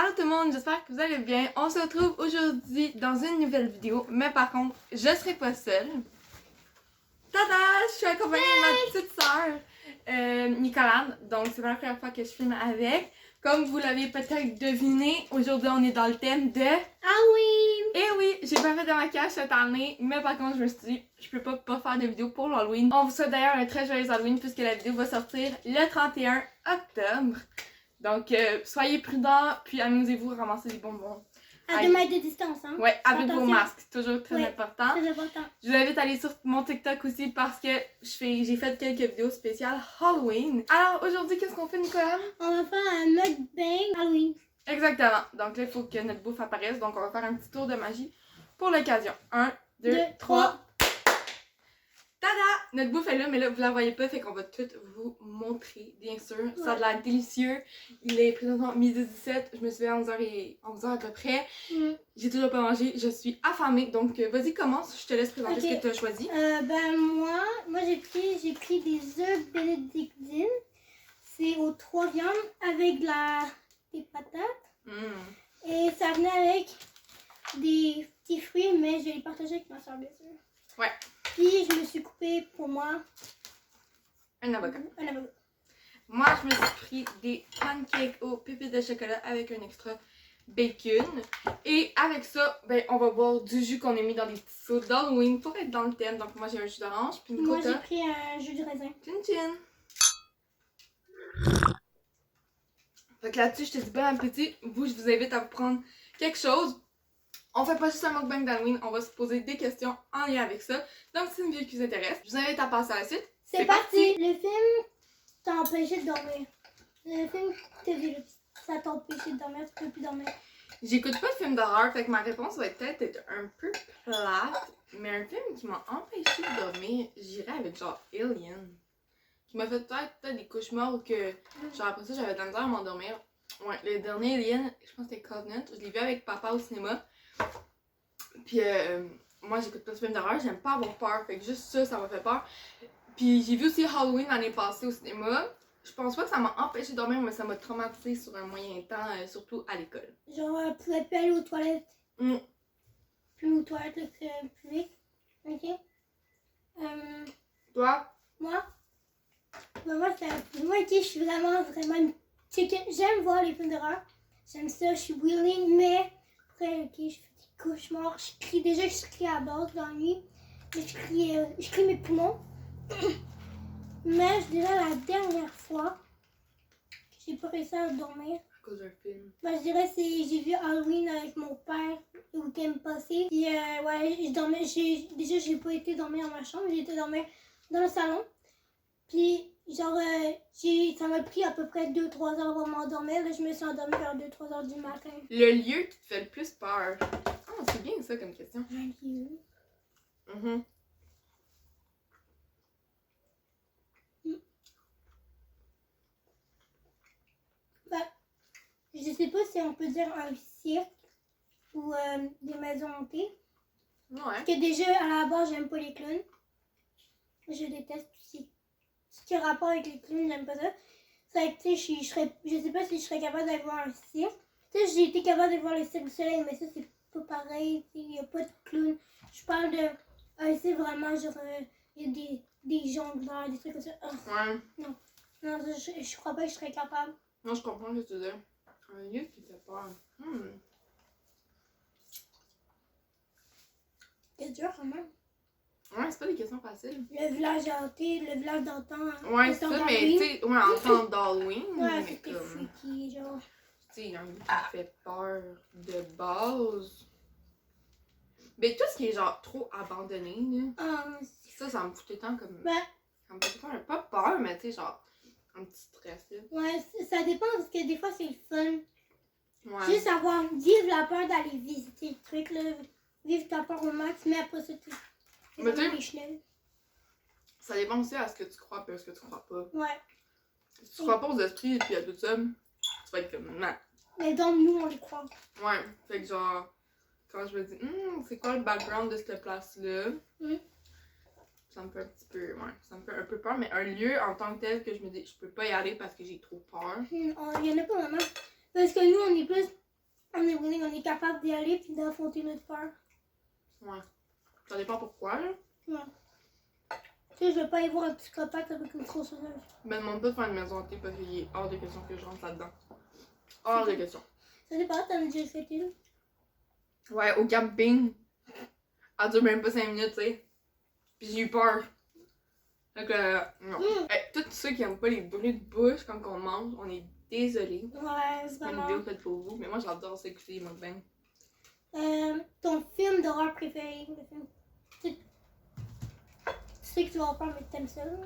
Allô tout le monde, j'espère que vous allez bien. On se retrouve aujourd'hui dans une nouvelle vidéo, mais par contre, je serai pas seule. Tada! Je suis accompagnée de ma petite sœur, Nicolane. Donc c'est la première fois que je filme avec. Comme vous l'avez peut-être deviné, aujourd'hui on est dans le thème de Halloween! Et oui, j'ai pas fait de maquillage cette année, mais par contre je me suis dit, je peux pas faire de vidéo pour l'Halloween. On vous souhaite d'ailleurs un très joyeux Halloween puisque la vidéo va sortir le 31 octobre. Donc soyez prudents, puis amusez-vous, ramassez des bonbons. À 2 mètres de distance, hein? Ouais, avec vos Attention. masques, toujours très important. Très important. Je vous invite à aller sur mon TikTok aussi parce que j'ai fait quelques vidéos spéciales Halloween. Alors aujourd'hui, qu'est-ce qu'on fait, Nicolas? On va faire un mukbang Halloween. Exactement. Donc là, il faut que notre bouffe apparaisse. Donc on va faire un petit tour de magie pour l'occasion. 1, 2, 3. Tada! Notre bouffe est là, mais là, vous la voyez pas, fait qu'on va tout vous montrer, bien sûr. Ouais. Ça a de l'air délicieux. Il est présentement midi 17, je me suis levée à 11h à peu près. J'ai toujours pas mangé, je suis affamée. Donc, vas-y, commence, je te laisse présenter ce que tu as choisi. Moi j'ai pris des œufs bénédictines. C'est aux 3 viandes avec des patates. Et ça venait avec des petits fruits, mais je vais les partager avec ma soeur, bien sûr. Ouais. Puis je me suis coupé pour moi un avocat. Un avocat. Moi, je me suis pris des pancakes aux pépites de chocolat avec un extra bacon. Et avec ça, ben, on va boire du jus qu'on a mis dans des petits seaux d'Halloween pour être dans le thème. Donc moi, j'ai un jus d'orange. Puis moi, j'ai pris un jus de raisin. Tchin tchin. Fait que là-dessus, je te dis bon appétit. Vous, je vous invite à vous prendre quelque chose. On fait pas juste un mukbang d'Halloween, on va se poser des questions en lien avec ça. Donc, si c'est une vidéo qui vous intéresse, je vous invite à passer à la suite. C'est parti! Le film t'a empêché de dormir. Le film t'a vu, ça t'a empêché de dormir, tu peux plus dormir. J'écoute pas de films d'horreur, fait que ma réponse va peut-être être un peu plate. Mais un film qui m'a empêché de dormir, j'irais avec genre Alien. Qui m'a fait peut-être des cauchemars ou que genre après ça j'avais de la misère à m'endormir. Ouais, le dernier Alien, je pense que c'était Covenant, je l'ai vu avec papa au cinéma. Puis moi j'écoute pas de films d'horreur, j'aime pas avoir peur, fait que juste ça m'a fait peur. Puis j'ai vu aussi Halloween l'année passée au cinéma. Je pense pas que ça m'a empêché de dormir, mais ça m'a traumatisé sur un moyen temps, surtout à l'école. Genre, tu pouvais plus aller aux toilettes. Plus aux toilettes publiques. Ok? Toi? Moi, je suis vraiment une... C'est que j'aime voir les films d'horreur. J'aime ça, je suis willing, mais après, ok, je fais des cauchemars. Je crie à la base dans la nuit. Je crie mes poumons. Mais je dirais la dernière fois que j'ai pas réussi à dormir. À cause d'un film. Ben, je dirais j'ai vu Halloween avec mon père le week-end passé. Puis ouais, je dormais. J'ai pas été dormir dans ma chambre, j'ai été dormir dans le salon. Puis genre ça m'a pris à peu près 2-3 heures avant de m'endormir. Là, je me suis endormie vers 2-3 heures du matin. Le lieu qui te fait le plus peur? Ah, c'est bien ça comme question. Un lieu. Je sais pas si on peut dire un cirque ou des maisons hantées. Ouais. Parce que déjà, à la base, j'aime pas les clowns. Je déteste aussi. Ce qui a rapport avec les clowns, j'aime pas ça. C'est vrai que, tu sais, je sais pas si je serais capable d'aller voir un cirque. Tu sais, j'ai été capable de voir le Cirque du Soleil, mais ça, c'est pas pareil. Il y a pas de clown. Je parle de... c'est vraiment genre... Il y a des jongleurs, des trucs comme ça. Ouais. Non, je crois pas que je serais capable. Non, je comprends ce que tu veux dire. Un lieu qui fait peur. C'est dur quand même. Ouais, c'est pas des questions faciles. Le village hanté, le village d'antan. Ouais, c'est ça, mais tu sais, ouais, en temps d'Halloween. Ouais, mais c'était comme, freaky, genre. tu sais, un lieu qui fait peur de base. Mais tout ce qui est genre trop abandonné, là. Ça me foutait tant comme. Ben, Ça me fait pas peur, mais tu sais, genre, un petit stress, là. ouais, ça dépend parce que des fois c'est le fun. Ouais. Juste avoir, vivre la peur d'aller visiter le truc, là. Vivre ta peur au max, mais après ça, tu Mais tu sais, ça dépend aussi à ce que tu crois et à ce que tu crois pas. Ouais. Si tu crois pas aux esprits et puis à tout ça, tu vas être comme, non. Mais donc, nous, on les croit. Ouais, fait que genre, quand je me dis, c'est quoi le background de cette place-là? Ça me fait un petit peu, ouais, ça me fait un peu peur, mais un lieu en tant que tel que je me dis, je peux pas y aller parce que j'ai trop peur. Il y en a pas vraiment. Parce que nous, on est plus on est willing, on est capable d'y aller puis d'affronter notre peur. Ouais. Ça dépend pourquoi, là. Ouais. Tu sais, je vais pas aller voir un psychopathe avec une tronçonneuse. Me demande pas de faire une maison hantée parce qu'il est hors de question que je rentre là-dedans. Hors de question. Ça dépend, t'en as déjà fait une. Ouais, au camping. Elle dure même pas 5 minutes, tu sais. Puis j'ai eu peur. Donc, non. Hey, tous ceux qui aiment pas les bruits de bouche quand on mange, on est désolé. Ouais, C'est pas une vraiment. vidéo faite pour vous, mais moi j'adore ça écouter les mukbangs. Ton film d'horreur préféré, le film. Tu sais que tu vas en parler, mais t'aimes ça, là?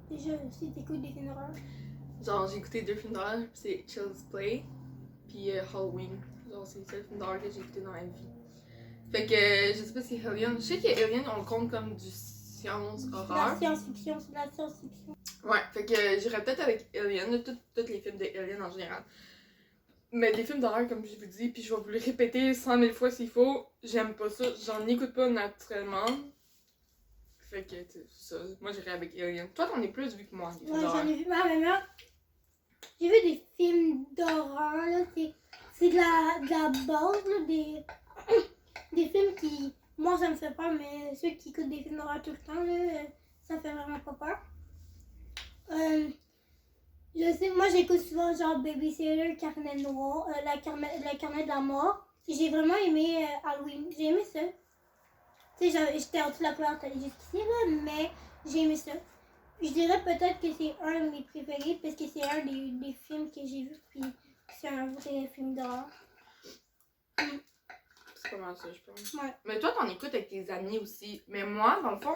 Déjà, si t'écoutes des films d'horreur. Genre, j'ai écouté 2 films d'horreur, pis c'est Child's Play, puis Halloween. Genre, c'est le seul film d'horreur que j'ai écouté dans ma vie. Fait que, je sais pas si Alien. Je sais qu'Alien, on le compte comme du science-horreur. La science-fiction, c'est de la science-fiction. Ouais, fait que j'irais peut-être avec Alien, tous les films d'Alien en général. Mais des films d'horreur, comme je vous dis, puis je vais vous le répéter 100 000 fois s'il faut, j'aime pas ça, j'en écoute pas naturellement. Fait que, c'est ça, moi j'irais avec Alien. Toi, t'en es plus vu que moi, des films Ouais, d'horreur. j'en ai vu. Ah, mais là, j'ai vu des films d'horreur, là. C'est de la base, là, des films qui. Moi, ça me fait peur, mais ceux qui écoutent des films d'horreur tout le temps, là, ça fait vraiment pas peur. Je sais, moi, j'écoute souvent genre Babysitter, Carnet Noir, le Carnet de la mort. J'ai vraiment aimé Halloween. J'ai aimé ça. Tu sais, j'étais en dessous de la couleur télé jusqu'ici, là, mais j'ai aimé ça. Je dirais peut-être que c'est un de mes préférés parce que c'est un des films que j'ai vu, puis c'est un vrai film d'horreur. C'est pas mal ça, je pense. Ouais. Mais toi, t'en écoutes avec tes amis aussi. Mais moi, dans le fond,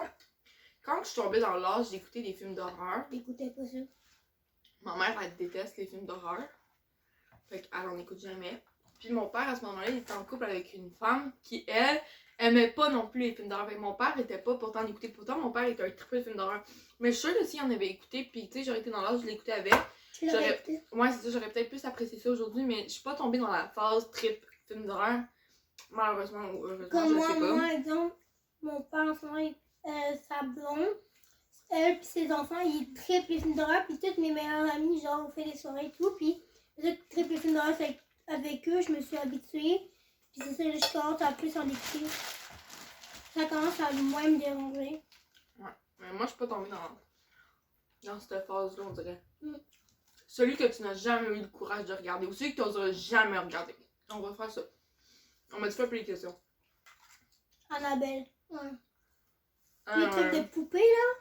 quand je suis tombée dans l'âge d'écouter des films d'horreur, J'écoutais pas ça. ma mère, elle déteste les films d'horreur. Fait qu'elle en écoute jamais. Puis mon père, à ce moment-là, il était en couple avec une femme qui, elle, aimait pas non plus les films d'horreur. Fait que mon père était pas pourtant d'écouter. Pourtant, mon père était un triple de films d'horreur. Mais je suis sûre que s'il en avait écouté, puis tu sais, j'aurais été dans l'âge, je l'écoutais avec. Tu l'aurais écouté? Ouais, c'est ça, j'aurais peut-être plus apprécié ça aujourd'hui, mais je suis pas tombée dans la phase trip film d'horreur. Malheureusement ou heureusement, Comme je moi, sais pas. moi, exemple, mon père, en ce moment, sa blonde, elle puis ses enfants, ils trippent les films d'horreur, puis toutes mes meilleures amies, genre, on fait des soirées et tout, puis je trippe les films d'horreur avec eux, je me suis habituée, puis c'est ça, là, je commence à plus en écouter. Ça commence à moins me déranger. Ouais, mais moi, je suis pas tombée dans cette phase-là, on dirait. Mm. Celui que tu n'as jamais eu le courage de regarder, ou celui que tu n'oseras jamais regarder. On va faire ça. On m'a dit fait plus les questions. Annabelle, ouais. Ah, Les trucs de poupées, là,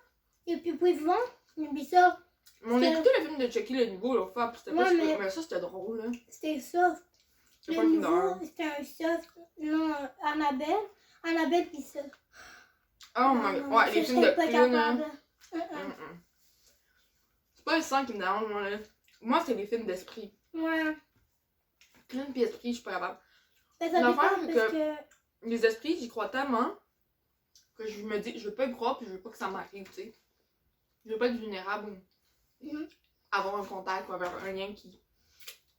les poupées vivantes, mais bizarre. Mais on a écouté le film de Chucky le nouveau, là, fois, pis c'était pas Ouais, super. Mais ça, c'était drôle, là. C'était soft. C'est pas un Le film nouveau, d'horreur. c'était un soft. Non, Annabelle pis ça. Oh my god. Ouais, les films de pas clown, là. capable. C'est pas le sang qui me dérange, moi, là. Moi, c'est les films d'esprit. Ouais. Clown pis esprit, je suis pas capable. Mais ça L'affaire, dépend c'est parce que... Les esprits, j'y crois tellement que je me dis, je veux pas y croire pis je veux pas que ça m'arrive, tu sais. Je veux pas être vulnérable ou avoir un contact ou avoir un lien qui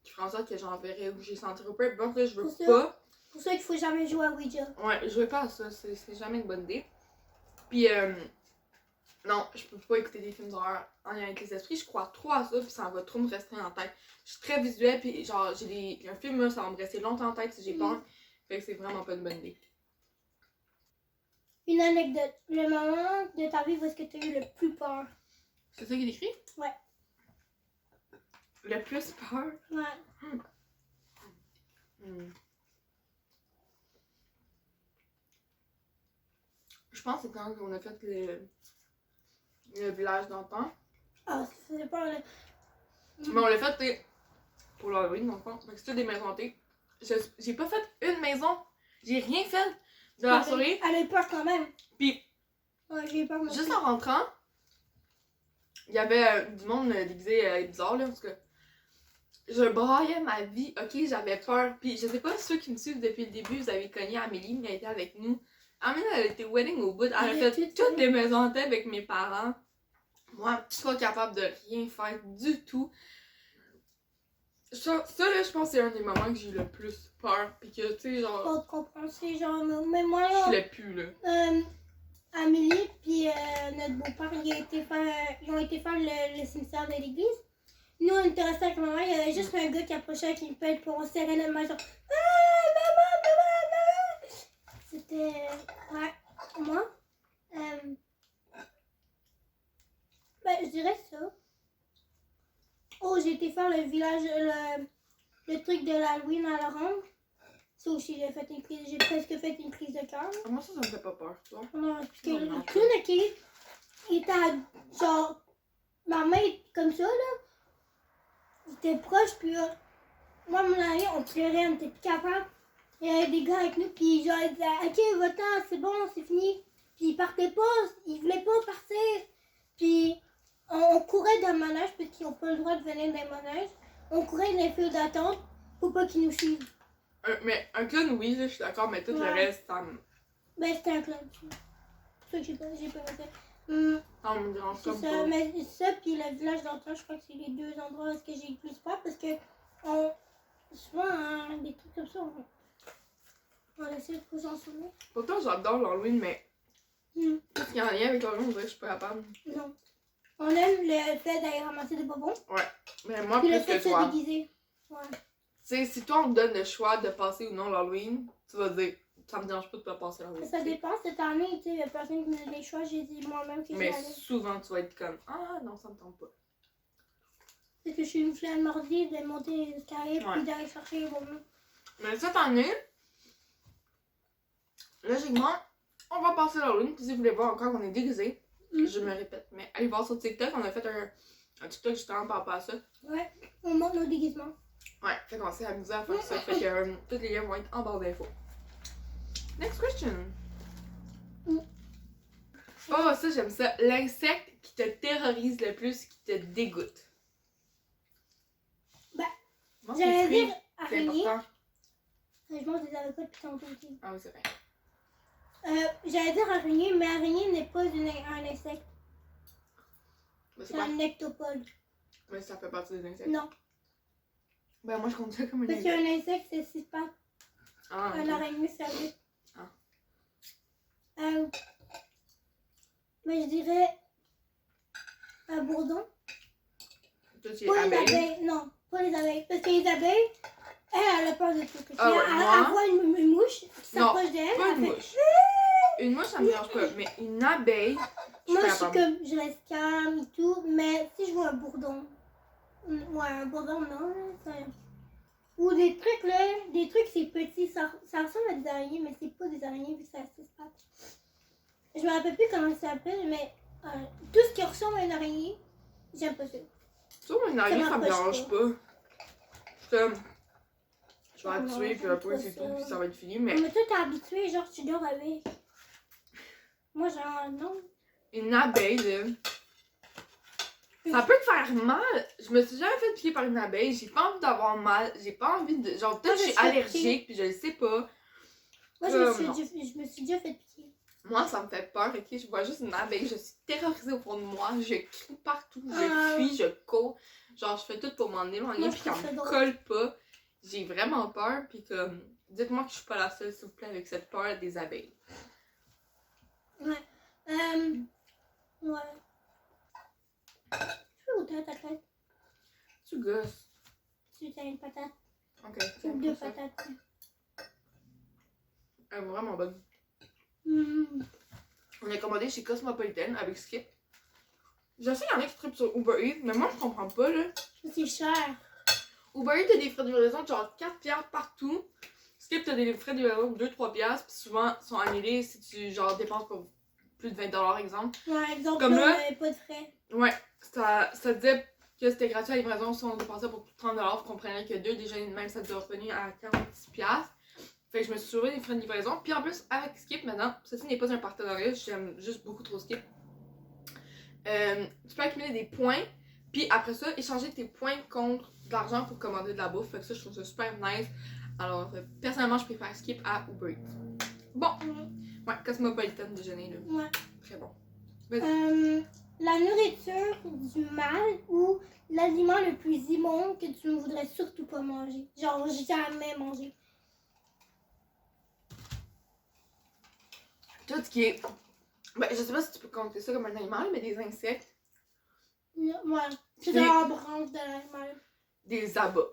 ferait en sorte que j'en verrais ou que j'y sentirais peu. Donc là, je veux Pour ça. pas. Pour ça qu'il faut jamais jouer à Ouija. Ouais, je veux pas à ça, c'est jamais une bonne idée. Puis, non, je peux pas écouter des films d'horreur en lien avec les esprits, je crois trop à ça, puis ça va trop me rester en tête. Je suis très visuelle, puis genre, un film là, ça va me rester longtemps en tête si j'ai peur. Fait que c'est vraiment pas une bonne idée. Une anecdote. Le moment de ta vie où est-ce que tu as eu le plus peur? C'est ça qu'il écrit? Ouais. Le plus peur? Ouais. Je pense que c'est quand on a fait le village d'antan. Ah, ça faisait peur, là. Mais on l'a fait pour l'Halloween, dans le fond. Fait que c'était des maisons hantées. J'ai pas fait une maison. J'ai rien fait de la soirée. Elle a eu peur quand même. Puis, Ouais, j'ai eu peur moi juste aussi. en rentrant, il y avait du monde déguisé bizarre, là, parce que je braillais ma vie. Ok, j'avais peur. Puis, je sais pas si ceux qui me suivent depuis le début, vous avez connu Amélie, mais elle était avec nous. Amélie, elle était wedding au bout. Elle a fait toutes les maisons hantées avec mes parents. Moi, je suis pas capable de rien faire du tout. Ça là, je pense que c'est un des moments que j'ai eu le plus peur. Pis que, tu sais, genre. Pas de comprendre, c'est genre, mais moi Je là, voulais plus, là. Amélie puis notre beau-père, ils ont été faire le cimetière de l'église. Nous, on était restés avec ma mère, il y avait juste un gars qui approchait avec une pelle pour on serrait notre main. Genre, ah, maman! C'était. Ouais. Moi, je dirais ça. Oh, j'ai été faire le village, le truc de l'Halloween à Laurent. Ça aussi, j'ai presque fait une crise de cœur. Moi, ça me fait pas peur, toi. Non, parce que Non, le clown, ok, il était genre, ma main comme ça, là. Il était proche, puis moi, mon ami, on pleurait, on était plus capable. Il y avait des gars avec nous, puis genre, ils disaient, ok, va-t'en, c'est bon, c'est fini. Puis ils partaient pas, ils voulaient pas partir. Puis on courait dans le manège, parce qu'ils n'ont pas le droit de venir dans le manège. On courait dans les files d'attente pour pas qu'ils nous suivent. Mais un clown, oui, là, je suis d'accord, mais tout le Ouais. reste, ça me. Ben, c'était un clown. C'est pour ça que j'ai pas fait ça. Ça me dérange C'est comme ça, pas. mais ça, puis le village d'antan, je crois que c'est les deux endroits où j'ai le plus peur, parce que souvent, hein, des trucs comme ça, on essaie de vous en souvenir. Pourtant, j'adore l'Halloween, mais. Mm. Qu'est-ce qu'il y a un lien avec l'Halloween, on dirait que je suis pas capable. Non. On aime le fait d'aller ramasser des bonbons, Mais moi, puis le plus fait de que se toi. déguiser. Ouais. Tu sais, si toi, on te donne le choix de passer ou non l'Halloween, tu vas dire, ça me dérange pas de pas passer l'Halloween. Ça dépend, cette année, tu sais, il y a personne qui me donne les choix, j'ai dit moi-même que Mais j'y allais. souvent, tu vas être comme, ah non, ça me tente pas. C'est que je suis une flemme mordie de monter les escaliers, Ouais. puis d'aller chercher les bonbons. Mais cette année, logiquement, on va passer l'Halloween. Puis si vous voulez voir encore qu'on est déguisés, je me répète. Mais allez voir sur TikTok, on a fait un TikTok justement par rapport à ça. Ouais, on monte nos déguisements. Ouais, fait qu'on s'est amusé à faire ça. Fait que tous les liens vont être en barre d'infos. Next question. Mm. Oh, ça, j'aime ça. L'insecte qui te terrorise le plus, qui te dégoûte. Ben, Moi, j'allais c'est dire c'est araignée. important. Je mange des avocat depuis tantôt aussi. Ah oui, c'est vrai. J'allais dire araignée, mais araignée n'est pas un insecte. Mais c'est C'est quoi? un nectopode. Mais ça fait partie des insectes. Non, Ben, moi, je compte ça comme un parce insecte. qu'un insecte, c'est 6 pattes. Ah, Un ok. araignée, c'est 8. Ah. Mais je dirais un bourdon. Toi, tu es Pas les abeille. abeilles. Non, pas les abeilles. Parce que les abeilles, elle a peur de tout. Ah ouais, moi- Elle voit une mouche qui s'approche d'elle. Pas elle une fait- mouche. Une mouche, ça me dérange pas. Mais une abeille, Moi, je pas suis capable. comme, je reste calme et tout, mais si je vois un bourdon, ouais, un bourdon, non, ça... Ou des trucs, là, des trucs, c'est petit, ça ressemble à des araignées, mais c'est pas des araignées, vu que ça a 6 pattes. Je me rappelle plus comment ça s'appelle, mais tout ce qui ressemble à une araignée, j'aime pas ça. Tu vois, une araignée, ça me m'approche dérange pas. Je suis comme, je vais la Non, tuer, puis j'aime après, pas c'est ça. tout, puis ça va être fini. Mais Mais toi, t'es habitué, genre, tu dors avec. Moi, genre, non. une abeille, là, ça peut te faire mal. Je me suis jamais fait piquer par une abeille. J'ai pas envie d'avoir mal. J'ai pas envie de. Genre, Moi, peut-être que je je suis suis allergique, puis je le sais pas. Moi, non. je me suis déjà fait piquer. Moi, ça me fait peur, ok? Je vois juste une abeille, je suis terrorisée au fond de moi. Je crie partout, je Ah. fuis, je cours. Genre, je fais tout pour m'en éloigner, Moi, puis je qu'elle trouve ça me drôle. colle pas. J'ai vraiment peur, puis comme. Dites-moi que je suis pas la seule, s'il vous plaît, avec cette peur des abeilles. Ouais. Ouais. Je peux goûter à ta tête. Tu gosses. Tu as une patate. Ok, Ou c'est 2 ça. patates. Elle est vraiment bonne. Mm. On a commandé chez Cosmopolitan avec Skip. Je sais qu'il y en a qui trippent sur Uber Eats, mais moi je comprends pas là. C'est cher. Uber Eats, t'as des frais de livraison de genre 4$ partout. Skip, t'as des frais de livraison de 2-3$, puis souvent ils sont annulés si tu genre dépenses pour plus de 20$, exemple. Ouais, exemple, Comme là, là- on n'avait pas de frais. Ouais, ça disait que c'était gratuit à la livraison si on dépensait pour 30$, vous comprenez que 2, déjà même ça te revenu à 46$. Fait que je me suis sauvé des frais de livraison. Puis en plus, avec Skip maintenant, ceci n'est pas un partenariat, j'aime juste beaucoup trop Skip. Tu peux accumuler des points, puis après ça, échanger tes points contre de l'argent pour commander de la bouffe. Fait que ça, je trouve ça super nice. Alors, personnellement, je préfère Skip à Uber Eats. Bon, ouais, Cosmopolitan déjeuner, là. Ouais. Très bon. La nourriture du mal ou l'aliment le plus immonde que tu ne voudrais surtout pas manger. Genre, jamais manger. Tout ce qui est. Ben, je sais pas si tu peux compter ça comme un animal, mais des insectes. Ouais. C'est Puis dans la branche de l'animal. des abats.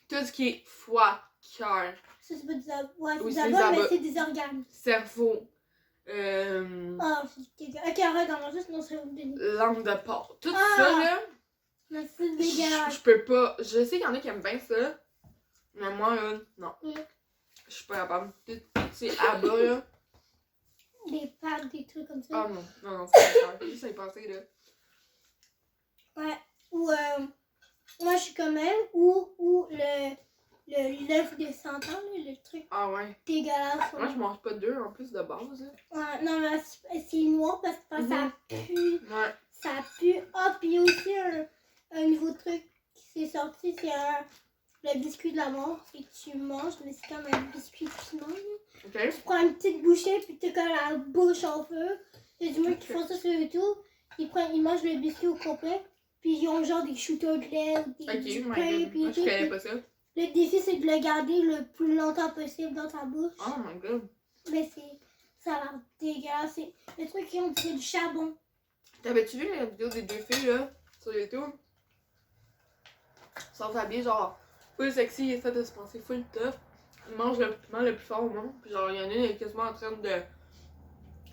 Tout ce qui est foie, cœur, Ça, c'est pas des abats. Ouais, c'est Oui, des c'est des abats, mais abats. c'est des organes. cerveau, Ah, c'est dégueulasse. Ok, arrête d'en manger, sinon ça va me donner. langue de porc. Tout Ah! ça, là, Mais c'est je dégueulasse. peux pas. Je sais qu'il y en a qui aiment bien ça, mais moi, là, non. Mm. Je suis pas capable. Tout ces abats, là. Des pâtes, des trucs comme ça. Ah non, non, non, c'est pas ça. Juste à y penser, là. Ouais. Ou, moi, je suis comme elle. Ou l'œuf de 100 ans, là, le truc Ah ouais. dégueulasse. Moi, je mange pas d'œufs en plus de base, là. Ouais, non, mais c'est noir parce que ça pue. Ouais. Ça pue. Ah, puis il y a aussi un nouveau truc qui s'est sorti, c'est le biscuit de la mort. C'est que tu manges, mais c'est comme un biscuit piment. Ok. Tu prends une petite bouchée, puis tu colles la bouche en feu. Il y a du monde qui font ça sur YouTube. Ils mangent le biscuit au complet, puis ils ont genre des shooters de lait, du Ok, my pain, god. puis Moi, je tout. connais pas ça. Le défi, c'est de le garder le plus longtemps possible dans ta bouche. Oh my god. Mais ça a l'air dégueulasse. Le truc qui ont c'est du charbon. T'avais-tu vu la vidéo des deux filles, là, sur YouTube? Ils sont habillés, genre, full sexy, ils essaient de se penser full tough. Ils mangent le piment le plus fort au monde. Puis genre, il y en a une qui est quasiment en train de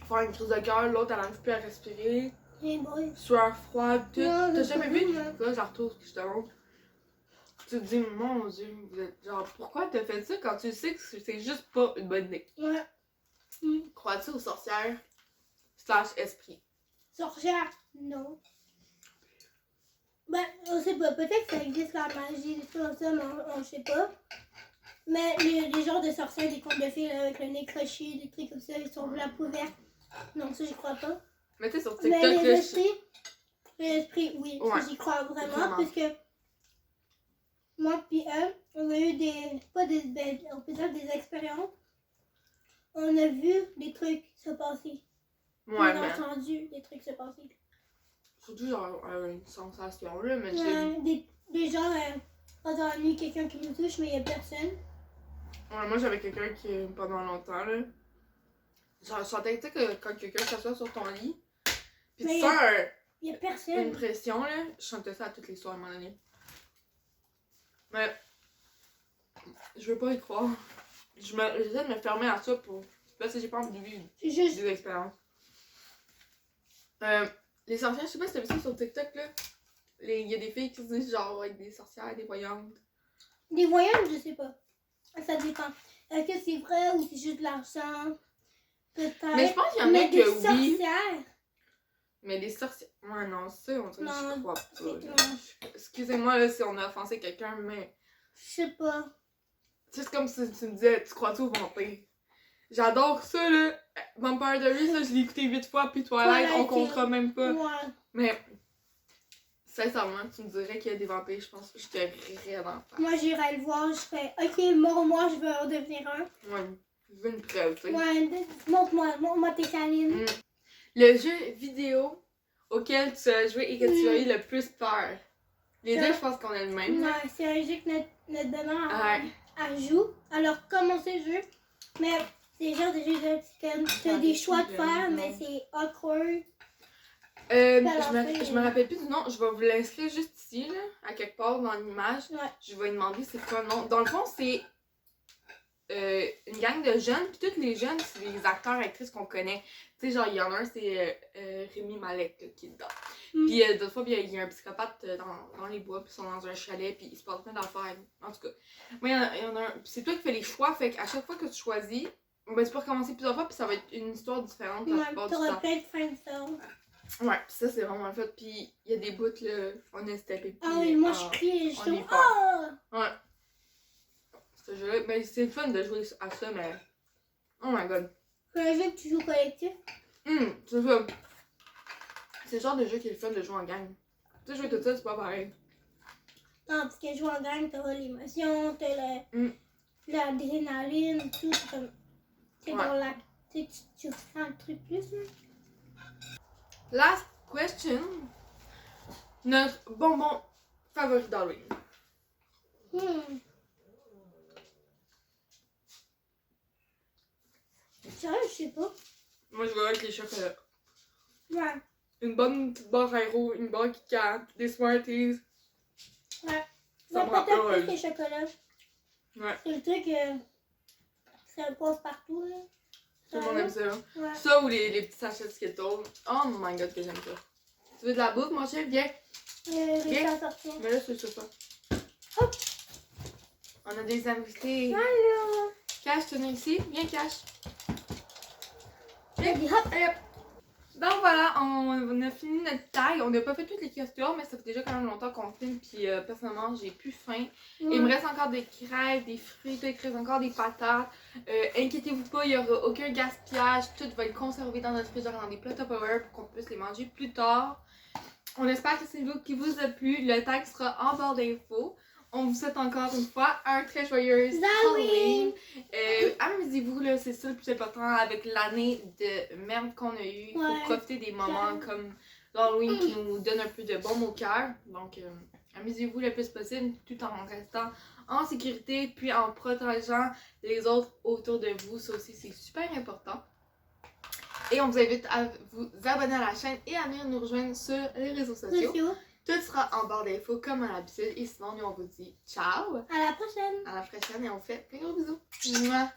faire une crise de cœur, l'autre elle n'arrive plus à respirer. Hey boy. Sueur froide, tout. Non, T'as j'ai jamais pas vu? vu, non. Là, je retrouve ce que je te montre. Tu te dis, mon dieu, vous êtes genre, pourquoi t'as fait ça quand tu sais que c'est juste pas une bonne idée? Ouais. Crois-tu aux sorcières / esprit? Sorcière, non. Ben, on sait pas. Peut-être que ça existe la magie, des trucs comme ça, mais on sait pas. Mais les genres de sorcières, des contes de fées là, avec le nez croché, des trucs comme ça, ils sont la peau verte. Non, ça, j'y crois pas. Mais tu sais, sur Mais TikTok, les là, esprits, oui, Ouais. ça, j'y crois vraiment. Vraiment. Parce que moi puis elle, on a eu on peut dire des expériences. On a vu des trucs se passer. ouais, On a mais entendu des trucs se passer. surtout genre une sensation là, mais Des gens, pendant la nuit, quelqu'un qui nous touche, mais il n'y a personne. Ouais, moi j'avais quelqu'un qui, pendant longtemps, là, genre, je sentais, tu sais, que quand quelqu'un s'assoit sur ton lit, pis Mais tu sens Il n'y a une personne. pression, là, je sentais ça à toutes les soirs à un moment donné. Mais, je veux pas y croire. J'essaie de me fermer à ça pour, parce que j'ai pas envie de vivre C'est juste. des expériences. Les sorcières, je sais pas si t'as vu ça sur TikTok, là. Il y a des filles qui se disent genre avec des sorcières, des voyantes. Des voyantes, je sais pas. Ça dépend. Est-ce que c'est vrai ou c'est juste de l'argent? Peut-être. Mais je pense qu'il y en a Mais des que oui. sorcières. Mais les sorcières. Ouais, non, ça, on dirait que je Non, crois c'est pas. toi. Excusez-moi là, si on a offensé quelqu'un, mais. Je sais pas. C'est comme si tu me disais, tu crois-tu au vampire? J'adore ça, là. Vampire Diaries, là, je l'ai écouté 8 fois, puis Twilight, on comptera même pas. Ouais. Mais. Sincèrement, tu me dirais qu'il y a des vampires, je pense que je te rirais dans le face. Moi, j'irai le voir. Je ferais, ok, moi, je veux en devenir un. Ouais, je veux une preuve, tu sais. Ouais, montre-moi tes canines. Le jeu vidéo auquel tu as joué et que tu as eu le plus peur. Les deux, je pense qu'on est le même. Ouais, c'est un jeu que notre demain Ouais. elle joue. Alors, commencer le jeu. Mais c'est genre des jeux de t'as des choix de faire, mais c'est awkward. Je me rappelle plus du nom. Je vais vous l'inscrire juste ici, là, à quelque part dans l'image. Ouais. Je vais lui demander c'est quoi le nom. Dans le fond, c'est une gang de jeunes. Puis tous les jeunes, c'est des acteurs, actrices qu'on connaît. Tu sais, genre, il y en a un, c'est Rémi Malek là, qui est dedans. Puis d'autres fois, il y a un psychopathe dans les bois, puis ils sont dans un chalet, puis il se passe plein d'affaires. En tout cas, moi, il y en a un. Puis c'est toi qui fais les choix, fait qu'à chaque fois que tu choisis, ben, tu peux recommencer plusieurs fois, puis ça va être une histoire différente la plupart du T'auras temps. plein de fins de ça. Ouais, pis ça c'est vraiment le fait. Puis il y a des bouts là, on est steppé. Ah oui, moi je crie et je on suis est oh! Ouais. Ce jeu-là, mais c'est le fun de jouer à ça, mais. Oh my god. C'est un jeu que tu joues collectif. C'est ça. C'est le genre de jeu qui est le fun de jouer en gang. Tu sais, jouer tout ça, c'est pas pareil. Non, parce que jouer en gang, t'auras l'émotion, t'as l'adrénaline, tout. C'est comme. C'est dans la. Tu ressens le truc plus, là. Last question. Notre bonbon favori d'Halloween. Ça, je sais pas. Moi, je vais avec les chocolats. Ouais. une bonne petite barre Aéro, une barre Kit Kat, des Smarties. Ouais. Ça Mais me rend peut-être heureuse. plus les chocolats. Ouais. C'est le truc, ça passe partout, là. Tout le monde aime ça. Ouais. Ça ou les petits sachets de Skittles. Oh my god, que j'aime ça. Tu veux de la bouffe, mon chef? Viens. Réussi à sortir. Mais là, c'est ça. Hop. On a des invités. Allô. Cache, tu es ici? Viens, Cache. J'ai dit hop. Allez, hop. Donc voilà, on a fini notre taille. On n'a pas fait toutes les questions, mais ça fait déjà quand même longtemps qu'on filme. Puis personnellement, j'ai plus faim. Il me reste encore des crêpes, des frites, il reste encore des patates. Inquiétez-vous pas, il n'y aura aucun gaspillage. Tout va être conservé dans notre frigidaire dans des plats Tupperware pour qu'on puisse les manger plus tard. On espère que c'est une vidéo qui vous a plu. Le tag sera en barre d'infos. On vous souhaite encore une fois un très joyeux Halloween. Amusez-vous, là, c'est ça le plus important avec l'année de merde qu'on a eue. Il faut profiter des moments comme l'Halloween qui nous donne un peu de baume au cœur. Donc, amusez-vous le plus possible tout en restant en sécurité puis en protégeant les autres autour de vous. Ça aussi, c'est super important. Et on vous invite à vous abonner à la chaîne et à venir nous rejoindre sur les réseaux sociaux. Tout sera en barre d'infos comme à l'habitude. Et sinon, nous, on vous dit ciao! À la prochaine! À la prochaine et on vous fait plein de gros bisous! Mouah.